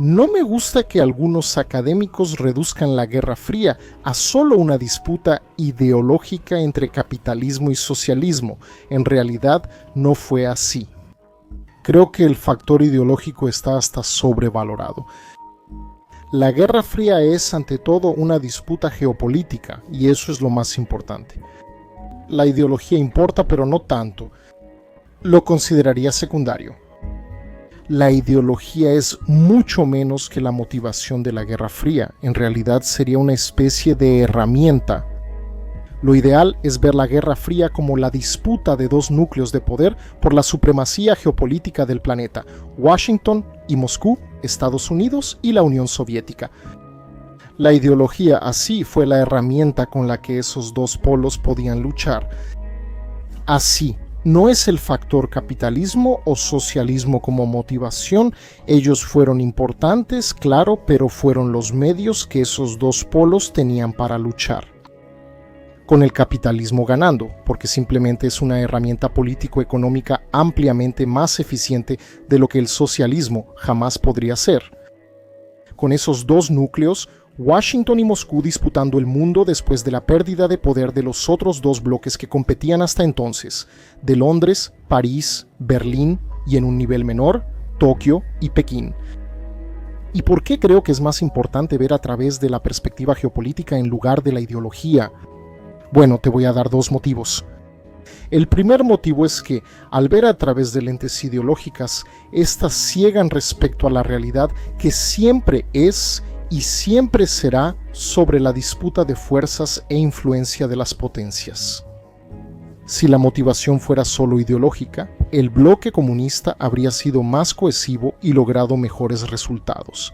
No me gusta que algunos académicos reduzcan la Guerra Fría a solo una disputa ideológica entre capitalismo y socialismo. En realidad no fue así. Creo que el factor ideológico está hasta sobrevalorado. La Guerra Fría es, ante todo, una disputa geopolítica, y eso es lo más importante. La ideología importa, pero no tanto. Lo consideraría secundario. La ideología es mucho menos que la motivación de la Guerra Fría. En realidad sería una especie de herramienta. Lo ideal es ver la Guerra Fría como la disputa de dos núcleos de poder por la supremacía geopolítica del planeta: Washington y Moscú, Estados Unidos y la Unión Soviética. La ideología así fue la herramienta con la que esos dos polos podían luchar. Así, no es el factor capitalismo o socialismo como motivación. Ellos fueron importantes, claro, pero fueron los medios que esos dos polos tenían para luchar. Con el capitalismo ganando, porque simplemente es una herramienta político-económica ampliamente más eficiente de lo que el socialismo jamás podría ser. Con esos dos núcleos, Washington y Moscú disputando el mundo después de la pérdida de poder de los otros dos bloques que competían hasta entonces, de Londres, París, Berlín y en un nivel menor, Tokio y Pekín. ¿Y por qué creo que es más importante ver a través de la perspectiva geopolítica en lugar de la ideología? Bueno, te voy a dar dos motivos. El primer motivo es que, al ver a través de lentes ideológicas, estas ciegan respecto a la realidad que siempre es y siempre será sobre la disputa de fuerzas e influencia de las potencias. Si la motivación fuera solo ideológica, el bloque comunista habría sido más cohesivo y logrado mejores resultados.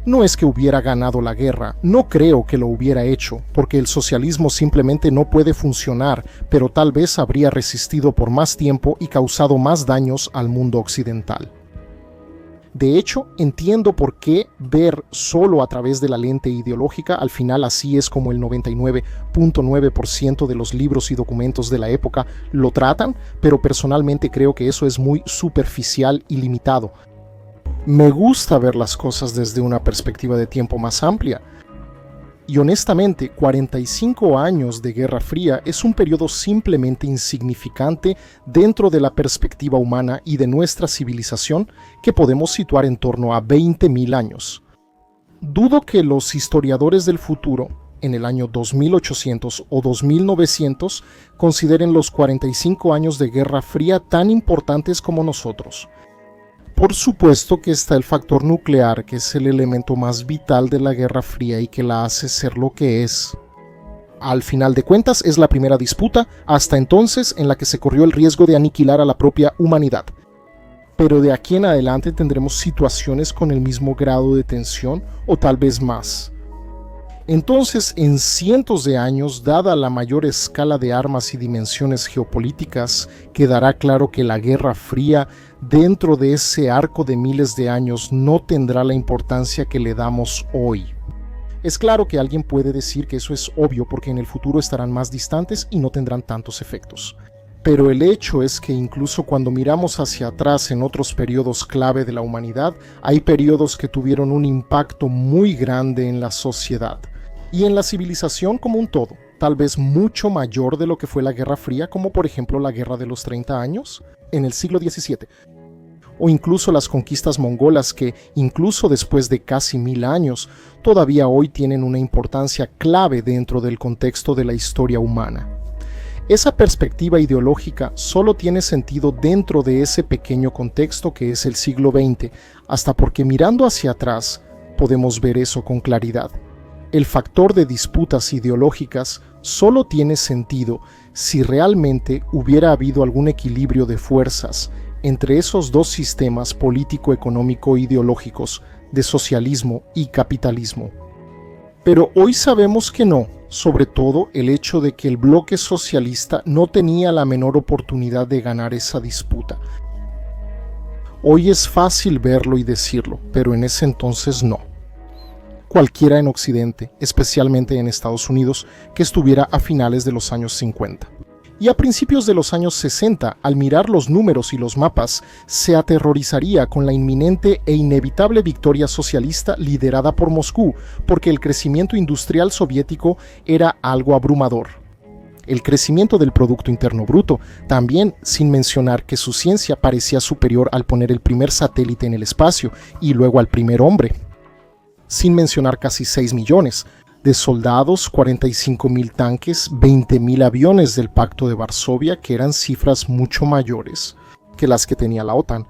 No es que hubiera ganado la guerra, no creo que lo hubiera hecho, porque el socialismo simplemente no puede funcionar, pero tal vez habría resistido por más tiempo y causado más daños al mundo occidental. De hecho, entiendo por qué ver solo a través de la lente ideológica. Al final así es como el 99.9% de los libros y documentos de la época lo tratan, pero personalmente creo que eso es muy superficial y limitado. Me gusta ver las cosas desde una perspectiva de tiempo más amplia. Y honestamente, 45 años de Guerra Fría es un periodo simplemente insignificante dentro de la perspectiva humana y de nuestra civilización, que podemos situar en torno a 20.000 años. Dudo que los historiadores del futuro, en el año 2800 o 2900, consideren los 45 años de Guerra Fría tan importantes como nosotros. Por supuesto que está el factor nuclear, que es el elemento más vital de la Guerra Fría y que la hace ser lo que es. Al final de cuentas, es la primera disputa, hasta entonces, en la que se corrió el riesgo de aniquilar a la propia humanidad. Pero de aquí en adelante tendremos situaciones con el mismo grado de tensión, o tal vez más. Entonces, en cientos de años, dada la mayor escala de armas y dimensiones geopolíticas, quedará claro que la Guerra Fría, dentro de ese arco de miles de años, no tendrá la importancia que le damos hoy. Es claro que alguien puede decir que eso es obvio porque en el futuro estarán más distantes y no tendrán tantos efectos. Pero el hecho es que incluso cuando miramos hacia atrás en otros periodos clave de la humanidad, hay periodos que tuvieron un impacto muy grande en la sociedad y en la civilización como un todo, tal vez mucho mayor de lo que fue la Guerra Fría, como por ejemplo la Guerra de los 30 años en el siglo XVII, o incluso las conquistas mongolas que, incluso después de casi 1000 años, todavía hoy tienen una importancia clave dentro del contexto de la historia humana. Esa perspectiva ideológica solo tiene sentido dentro de ese pequeño contexto que es el siglo XX, hasta porque mirando hacia atrás podemos ver eso con claridad. El factor de disputas ideológicas solo tiene sentido si realmente hubiera habido algún equilibrio de fuerzas entre esos dos sistemas político-económico-ideológicos de socialismo y capitalismo. Pero hoy sabemos que no, sobre todo el hecho de que el bloque socialista no tenía la menor oportunidad de ganar esa disputa. Hoy es fácil verlo y decirlo, pero en ese entonces no. Cualquiera en Occidente, especialmente en Estados Unidos, que estuviera a finales de los años 50. Y a principios de los años 60, al mirar los números y los mapas, se aterrorizaría con la inminente e inevitable victoria socialista liderada por Moscú, porque el crecimiento industrial soviético era algo abrumador. El crecimiento del Producto Interno Bruto, también sin mencionar que su ciencia parecía superior al poner el primer satélite en el espacio y luego al primer hombre. Sin mencionar casi 6 millones de soldados, 45.000 tanques, 20.000 aviones del Pacto de Varsovia, que eran cifras mucho mayores que las que tenía la OTAN.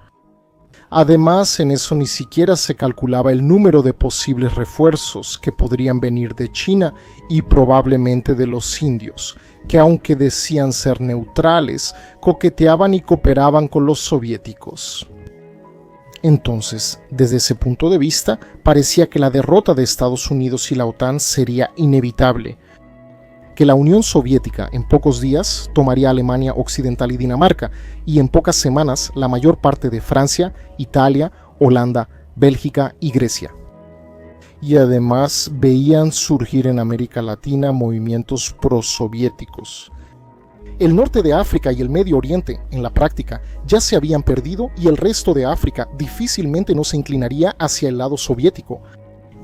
Además, en eso ni siquiera se calculaba el número de posibles refuerzos que podrían venir de China y probablemente de los indios, que aunque decían ser neutrales, coqueteaban y cooperaban con los soviéticos. Entonces, desde ese punto de vista, parecía que la derrota de Estados Unidos y la OTAN sería inevitable, que la Unión Soviética en pocos días tomaría Alemania Occidental y Dinamarca, y en pocas semanas la mayor parte de Francia, Italia, Holanda, Bélgica y Grecia. Y además veían surgir en América Latina movimientos prosoviéticos. El norte de África y el Medio Oriente, en la práctica, ya se habían perdido y el resto de África difícilmente no se inclinaría hacia el lado soviético.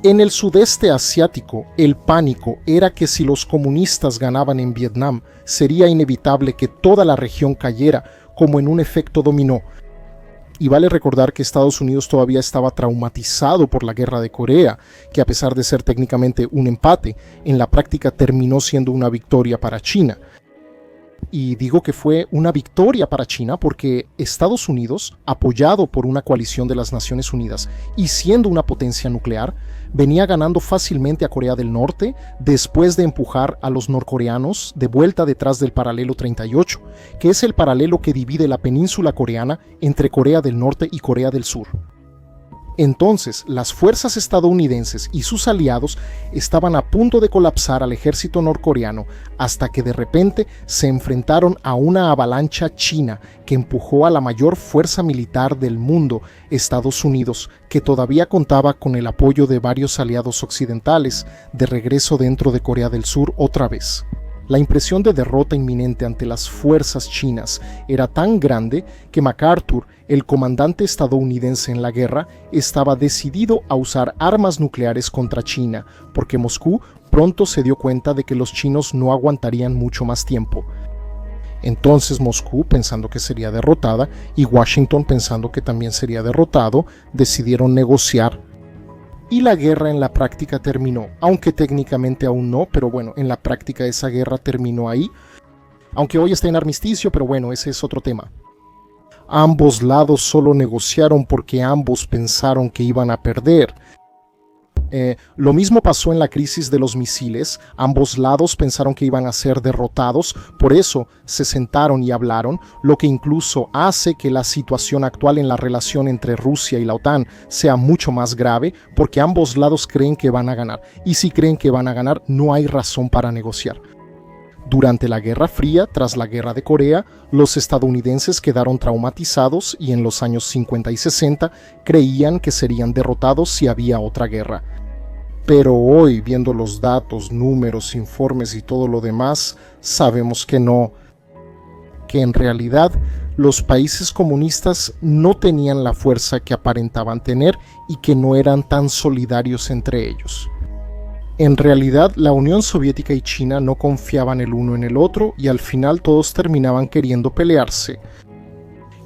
En el sudeste asiático, el pánico era que si los comunistas ganaban en Vietnam, sería inevitable que toda la región cayera como en un efecto dominó. Y vale recordar que Estados Unidos todavía estaba traumatizado por la guerra de Corea, que a pesar de ser técnicamente un empate, en la práctica terminó siendo una victoria para China. Y digo que fue una victoria para China porque Estados Unidos, apoyado por una coalición de las Naciones Unidas y siendo una potencia nuclear, venía ganando fácilmente a Corea del Norte después de empujar a los norcoreanos de vuelta detrás del paralelo 38, que es el paralelo que divide la península coreana entre Corea del Norte y Corea del Sur. Entonces, las fuerzas estadounidenses y sus aliados estaban a punto de colapsar al ejército norcoreano hasta que de repente se enfrentaron a una avalancha china que empujó a la mayor fuerza militar del mundo, Estados Unidos, que todavía contaba con el apoyo de varios aliados occidentales, de regreso dentro de Corea del Sur otra vez. La impresión de derrota inminente ante las fuerzas chinas era tan grande que MacArthur, el comandante estadounidense en la guerra, estaba decidido a usar armas nucleares contra China, porque Moscú pronto se dio cuenta de que los chinos no aguantarían mucho más tiempo. Entonces Moscú, pensando que sería derrotada, y Washington, pensando que también sería derrotado, decidieron negociar. Y la guerra en la práctica terminó, aunque técnicamente aún no, pero bueno, en la práctica esa guerra terminó ahí. Aunque hoy está en armisticio, pero bueno, ese es otro tema. Ambos lados solo negociaron porque ambos pensaron que iban a perder. Lo mismo pasó en la crisis de los misiles. Ambos lados pensaron que iban a ser derrotados, por eso se sentaron y hablaron, lo que incluso hace que la situación actual en la relación entre Rusia y la OTAN sea mucho más grave, porque ambos lados creen que van a ganar, y si creen que van a ganar, no hay razón para negociar. Durante la Guerra Fría, tras la Guerra de Corea, los estadounidenses quedaron traumatizados y en los años 50 y 60 creían que serían derrotados si había otra guerra. Pero hoy, viendo los datos, números, informes y todo lo demás, sabemos que no, que en realidad los países comunistas no tenían la fuerza que aparentaban tener y que no eran tan solidarios entre ellos. En realidad, la Unión Soviética y China no confiaban el uno en el otro y al final todos terminaban queriendo pelearse.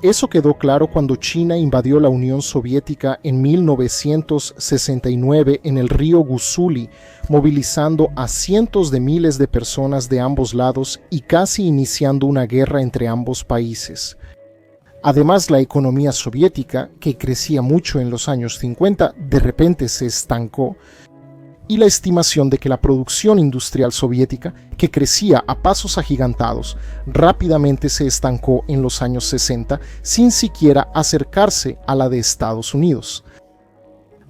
Eso quedó claro cuando China invadió la Unión Soviética en 1969 en el río Gusuli, movilizando a cientos de miles de personas de ambos lados y casi iniciando una guerra entre ambos países. Además, la economía soviética, que crecía mucho en los años 50, de repente se estancó, y la estimación de que la producción industrial soviética, que crecía a pasos agigantados, rápidamente se estancó en los años 60 sin siquiera acercarse a la de Estados Unidos.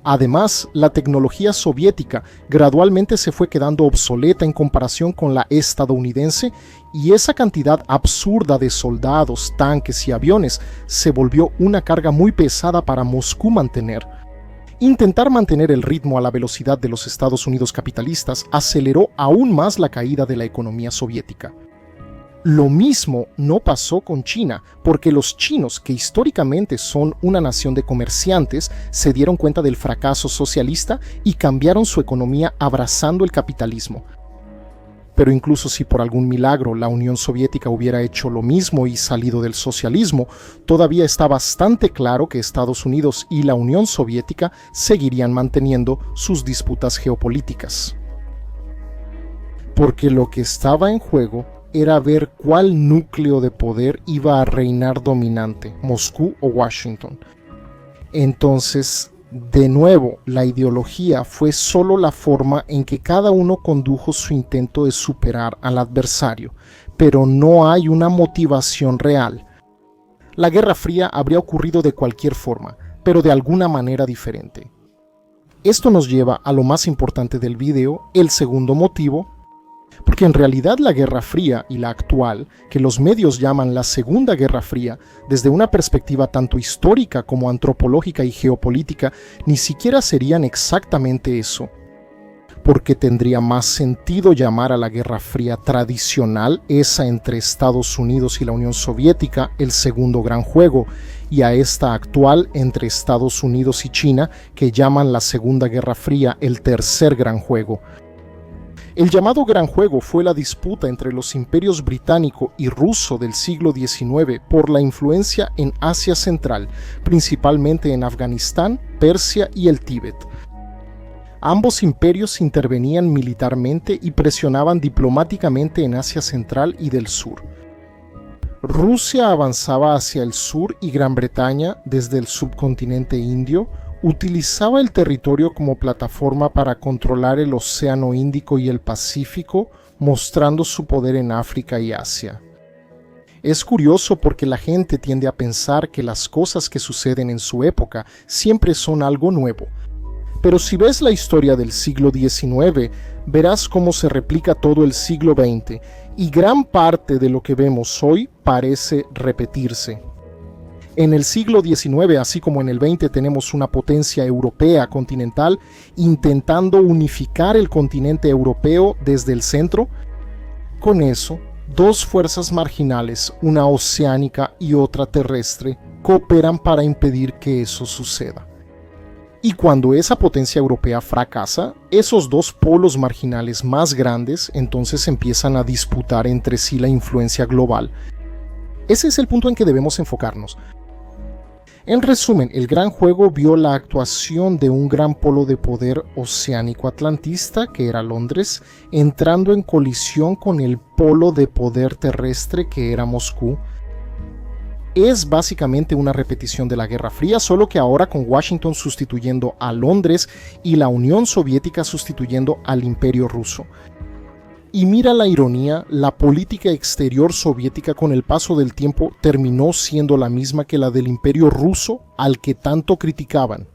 Además, la tecnología soviética gradualmente se fue quedando obsoleta en comparación con la estadounidense y esa cantidad absurda de soldados, tanques y aviones se volvió una carga muy pesada para Moscú mantener. Intentar mantener el ritmo a la velocidad de los Estados Unidos capitalistas aceleró aún más la caída de la economía soviética. Lo mismo no pasó con China, porque los chinos, que históricamente son una nación de comerciantes, se dieron cuenta del fracaso socialista y cambiaron su economía abrazando el capitalismo. Pero incluso si por algún milagro la Unión Soviética hubiera hecho lo mismo y salido del socialismo, todavía está bastante claro que Estados Unidos y la Unión Soviética seguirían manteniendo sus disputas geopolíticas. Porque lo que estaba en juego era ver cuál núcleo de poder iba a reinar dominante, Moscú o Washington. Entonces, de nuevo, la ideología fue solo la forma en que cada uno condujo su intento de superar al adversario, pero no hay una motivación real. La Guerra Fría habría ocurrido de cualquier forma, pero de alguna manera diferente. Esto nos lleva a lo más importante del video, el segundo motivo, porque en realidad la Guerra Fría y la actual, que los medios llaman la Segunda Guerra Fría, desde una perspectiva tanto histórica como antropológica y geopolítica, ni siquiera serían exactamente eso. Porque tendría más sentido llamar a la Guerra Fría tradicional, esa entre Estados Unidos y la Unión Soviética, el segundo gran juego, y a esta actual entre Estados Unidos y China, que llaman la Segunda Guerra Fría el tercer gran juego. El llamado Gran Juego fue la disputa entre los imperios británico y ruso del siglo XIX por la influencia en Asia Central, principalmente en Afganistán, Persia y el Tíbet. Ambos imperios intervenían militarmente y presionaban diplomáticamente en Asia Central y del Sur. Rusia avanzaba hacia el sur y Gran Bretaña, desde el subcontinente indio, utilizaba el territorio como plataforma para controlar el Océano Índico y el Pacífico, mostrando su poder en África y Asia. Es curioso porque la gente tiende a pensar que las cosas que suceden en su época siempre son algo nuevo. Pero si ves la historia del siglo XIX, verás cómo se replica todo el siglo XX, y gran parte de lo que vemos hoy parece repetirse. En el siglo XIX, así como en el XX, tenemos una potencia europea continental intentando unificar el continente europeo desde el centro. Con eso, dos fuerzas marginales, una oceánica y otra terrestre, cooperan para impedir que eso suceda. Y cuando esa potencia europea fracasa, esos dos polos marginales más grandes entonces empiezan a disputar entre sí la influencia global. Ese es el punto en que debemos enfocarnos. En resumen, el Gran Juego vio la actuación de un gran polo de poder oceánico-atlantista, que era Londres, entrando en colisión con el polo de poder terrestre, que era Moscú. Es básicamente una repetición de la Guerra Fría, solo que ahora con Washington sustituyendo a Londres y la Unión Soviética sustituyendo al Imperio Ruso. Y mira la ironía, la política exterior soviética con el paso del tiempo terminó siendo la misma que la del Imperio Ruso al que tanto criticaban.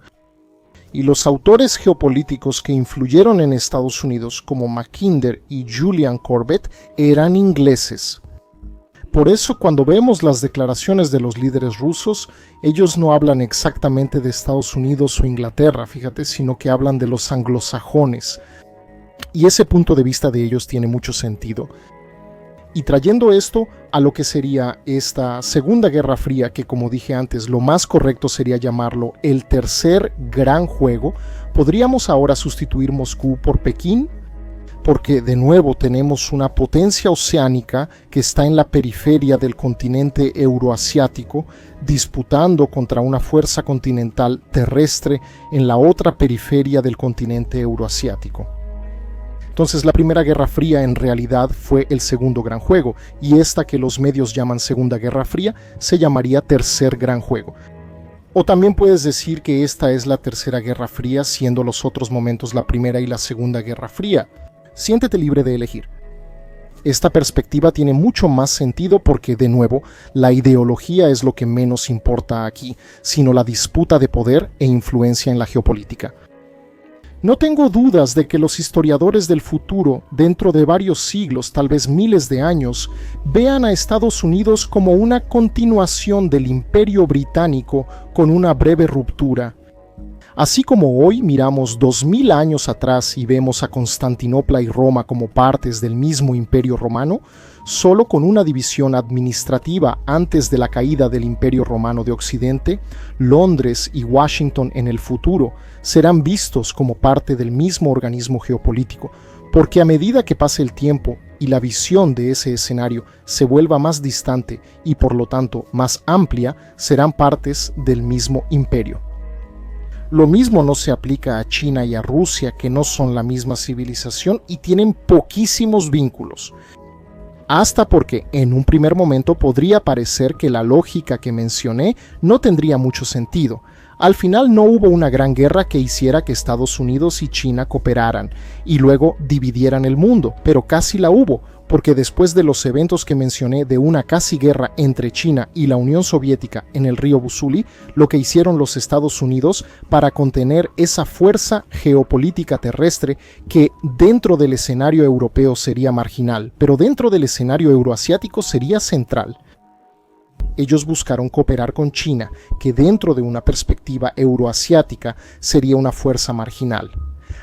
Y los autores geopolíticos que influyeron en Estados Unidos como Mackinder y Julian Corbett eran ingleses. Por eso cuando vemos las declaraciones de los líderes rusos, ellos no hablan exactamente de Estados Unidos o Inglaterra, fíjate, sino que hablan de los anglosajones. Y ese punto de vista de ellos tiene mucho sentido. Y trayendo esto a lo que sería esta Segunda Guerra Fría, que como dije antes, lo más correcto sería llamarlo el tercer gran juego, podríamos ahora sustituir Moscú por Pekín, porque de nuevo tenemos una potencia oceánica que está en la periferia del continente euroasiático, disputando contra una fuerza continental terrestre en la otra periferia del continente euroasiático. Entonces la Primera Guerra Fría en realidad fue el segundo gran juego, y esta que los medios llaman Segunda Guerra Fría se llamaría Tercer Gran Juego. O también puedes decir que esta es la Tercera Guerra Fría, siendo los otros momentos la Primera y la Segunda Guerra Fría. Siéntete libre de elegir. Esta perspectiva tiene mucho más sentido porque, de nuevo, la ideología es lo que menos importa aquí, sino la disputa de poder e influencia en la geopolítica. No tengo dudas de que los historiadores del futuro, dentro de varios siglos, tal vez miles de años, vean a Estados Unidos como una continuación del Imperio Británico con una breve ruptura. Así como hoy miramos 2000 años atrás y vemos a Constantinopla y Roma como partes del mismo Imperio Romano, solo con una división administrativa antes de la caída del Imperio Romano de Occidente, Londres y Washington en el futuro serán vistos como parte del mismo organismo geopolítico, porque a medida que pase el tiempo y la visión de ese escenario se vuelva más distante y por lo tanto más amplia, serán partes del mismo imperio. Lo mismo no se aplica a China y a Rusia, que no son la misma civilización y tienen poquísimos vínculos. Hasta porque en un primer momento podría parecer que la lógica que mencioné no tendría mucho sentido. Al final no hubo una gran guerra que hiciera que Estados Unidos y China cooperaran y luego dividieran el mundo, pero casi la hubo, porque después de los eventos que mencioné de una casi guerra entre China y la Unión Soviética en el río Busuli, lo que hicieron los Estados Unidos para contener esa fuerza geopolítica terrestre que dentro del escenario europeo sería marginal, pero dentro del escenario euroasiático sería central. Ellos buscaron cooperar con China, que dentro de una perspectiva euroasiática sería una fuerza marginal.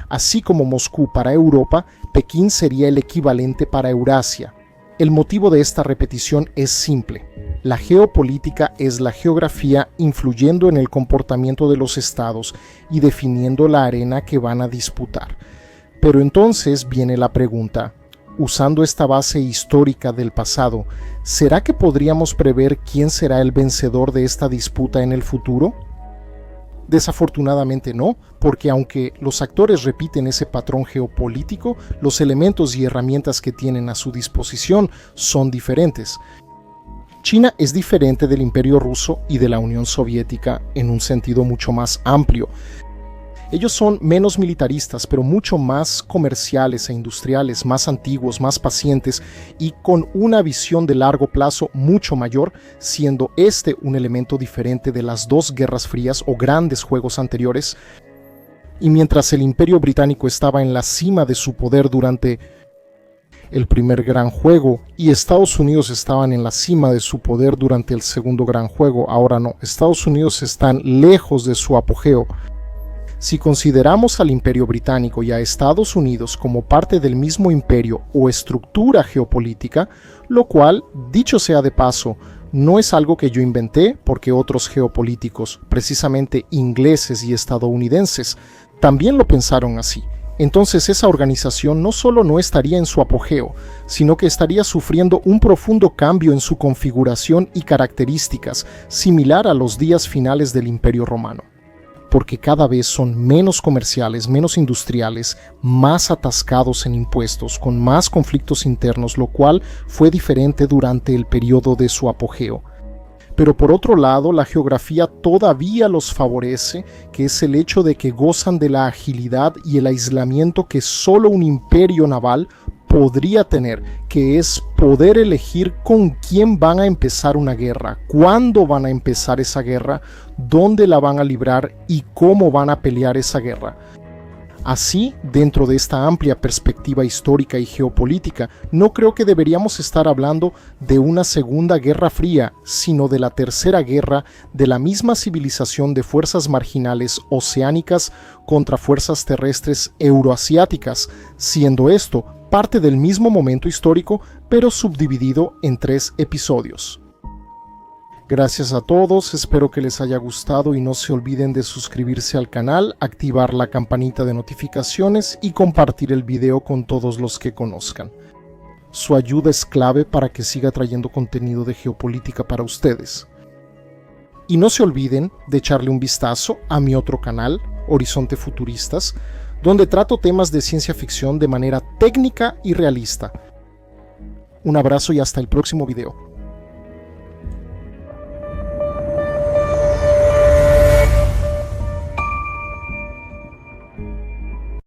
Así como Moscú para Europa, Pekín sería el equivalente para Eurasia. El motivo de esta repetición es simple. La geopolítica es la geografía influyendo en el comportamiento de los estados y definiendo la arena que van a disputar. Pero entonces viene la pregunta, usando esta base histórica del pasado, ¿será que podríamos prever quién será el vencedor de esta disputa en el futuro? Desafortunadamente no, porque aunque los actores repiten ese patrón geopolítico, los elementos y herramientas que tienen a su disposición son diferentes. China es diferente del Imperio Ruso y de la Unión Soviética en un sentido mucho más amplio. Ellos son menos militaristas, pero mucho más comerciales e industriales, más antiguos, más pacientes y con una visión de largo plazo mucho mayor, siendo este un elemento diferente de las dos guerras frías o grandes juegos anteriores. Y mientras el Imperio Británico estaba en la cima de su poder durante el primer gran juego y Estados Unidos estaban en la cima de su poder durante el segundo gran juego, ahora no, Estados Unidos están lejos de su apogeo. Si consideramos al Imperio Británico y a Estados Unidos como parte del mismo imperio o estructura geopolítica, lo cual, dicho sea de paso, no es algo que yo inventé porque otros geopolíticos, precisamente ingleses y estadounidenses, también lo pensaron así. Entonces esa organización no solo no estaría en su apogeo, sino que estaría sufriendo un profundo cambio en su configuración y características, similar a los días finales del Imperio Romano. Porque cada vez son menos comerciales, menos industriales, más atascados en impuestos, con más conflictos internos, lo cual fue diferente durante el periodo de su apogeo. Pero por otro lado, la geografía todavía los favorece, que es el hecho de que gozan de la agilidad y el aislamiento que solo un imperio naval podría tener, que es poder elegir con quién van a empezar una guerra, cuándo van a empezar esa guerra, dónde la van a librar y cómo van a pelear esa guerra. Así, dentro de esta amplia perspectiva histórica y geopolítica, no creo que deberíamos estar hablando de una segunda guerra fría, sino de la tercera guerra de la misma civilización de fuerzas marginales oceánicas contra fuerzas terrestres euroasiáticas, siendo esto parte del mismo momento histórico, pero subdividido en 3 episodios. Gracias a todos, espero que les haya gustado y no se olviden de suscribirse al canal, activar la campanita de notificaciones y compartir el video con todos los que conozcan. Su ayuda es clave para que siga trayendo contenido de geopolítica para ustedes. Y no se olviden de echarle un vistazo a mi otro canal, Horizonte Futuristas, donde trato temas de ciencia ficción de manera técnica y realista. Un abrazo y hasta el próximo video.